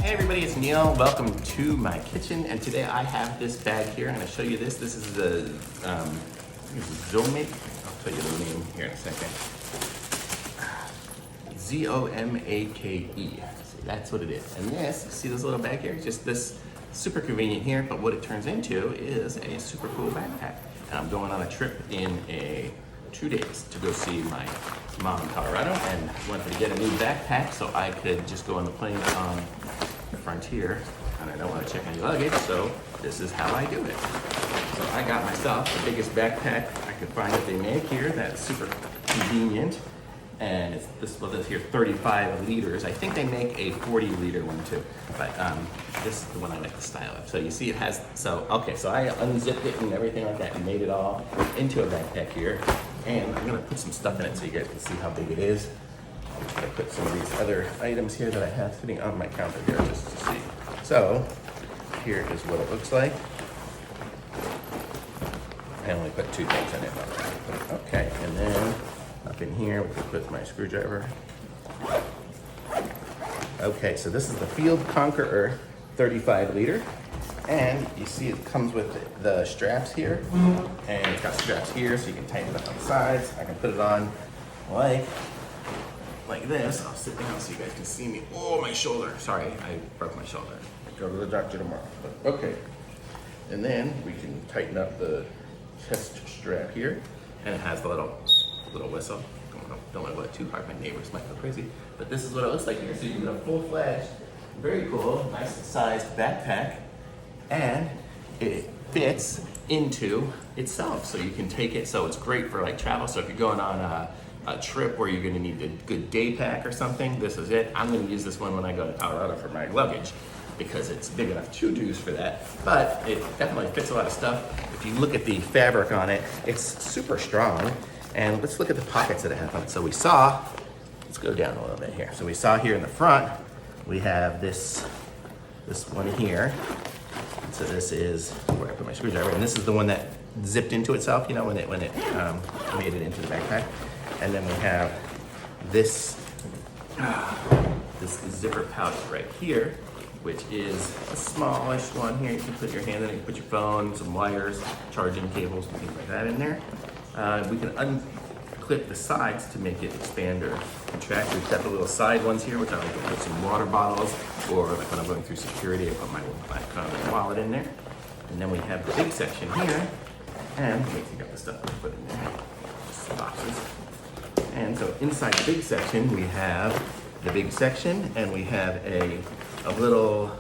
Hey everybody, it's Neil. Welcome to my kitchen, and today I have this bag here. I'm going to show you this. This is the ZOMAKE. I'll tell you the name here in a second. ZOMAKE. So that's what it is. And this, see this little bag here? It's just this super convenient here, but what it turns into is a super cool backpack. And I'm going on a trip in 2 days to go see my mom in Colorado, and wanted to get a new backpack so I could just go on the plane on the Frontier, and I don't want to check any luggage, so this is how I do it. So I got myself the biggest backpack I could find that they make here that's super convenient, and it's this one here 35 liters. I think they make a 40 liter one too, but this is the one I like the style of. So you see it has, so I unzipped it and everything like that and made it all into a backpack here. And I'm gonna put some stuff in it so you guys can see how big it is. I'm gonna put some of these other items here that I have sitting on my counter here just to see. So here is what it looks like. I only put 2 things in it. Okay, and then up in here we can put my screwdriver. Okay, so this is the Field Conqueror 35 liter. And you see it comes with the straps here, and it's got straps here so you can tighten it up on the sides. I can put it on like this. I'll sit down so you guys can see me. Oh, my shoulder. Sorry, I broke my shoulder. Go to the doctor tomorrow. But okay. And then we can tighten up the chest strap here, and it has the little whistle. Don't let it go too hard. My neighbors might go crazy. But this is what it looks like here. So you get a full-fledged, very cool, nice sized backpack. And it fits into itself, so you can take it. So it's great for like travel. So if you're going on a trip where you're going to need a good day pack or something, this is it. I'm going to use this one when I go to Colorado for my luggage because it's big enough to use for that. But it definitely fits a lot of stuff. If you look at the fabric on it, it's super strong. And let's look at the pockets that it has on it. So we saw, let's go down a little bit here. So we saw here in the front, we have this one here. So this is where I put my screwdriver, and this is the one that zipped into itself, you know, when it made it into the backpack. And then we have this zipper pouch right here, which is a smallish one here. You can put your hand in it, you can put your phone, some wires, charging cables, and things like that in there. We can unclip the sides to make it expand or contract. We've got the little side ones here, which I like to put some water bottles, or like when I'm going through security, I put my wallet in there. And then we have the big section here, and let me take out the stuff I put in there, just boxes. And so inside the big section, we have the big section, and we have a little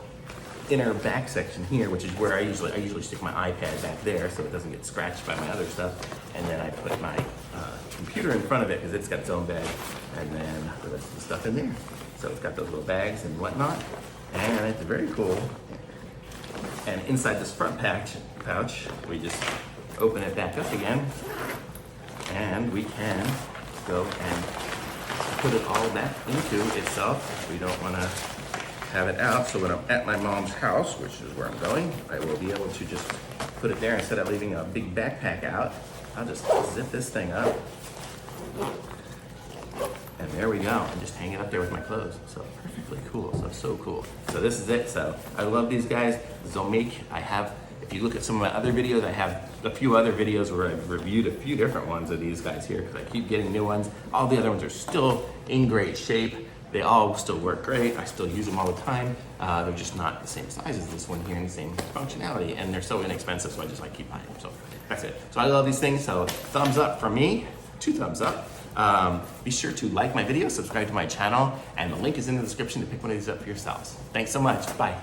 inner back section here, which is where I usually stick my iPad back there so it doesn't get scratched by my other stuff. And then I put my computer in front of it because it's got its own bag, and then the rest of the stuff in there. So it's got those little bags and whatnot, and it's very cool. And inside this front pouch, we just open it back up again, and we can go and put it all back into itself. We don't want to have it out, so when I'm at my mom's house, which is where I'm going, I will be able to just put it there instead of leaving a big backpack out. I'll just zip this thing up, and there we go, and just hang it up there with my clothes. So perfectly cool, so cool. So this is it. So I love these guys, ZOMAKE. If you look at some of my other videos, I have a few other videos where I've reviewed a few different ones of these guys here because I keep getting new ones. All the other ones are still in great shape. They all still work great. I still use them all the time. They're just not the same size as this one here and the same functionality, and they're so inexpensive, so I just keep buying them. So that's it. So I love these things, so thumbs up from me, 2 thumbs up. Be sure to like my video, subscribe to my channel, and the link is in the description to pick one of these up for yourselves. Thanks so much, bye.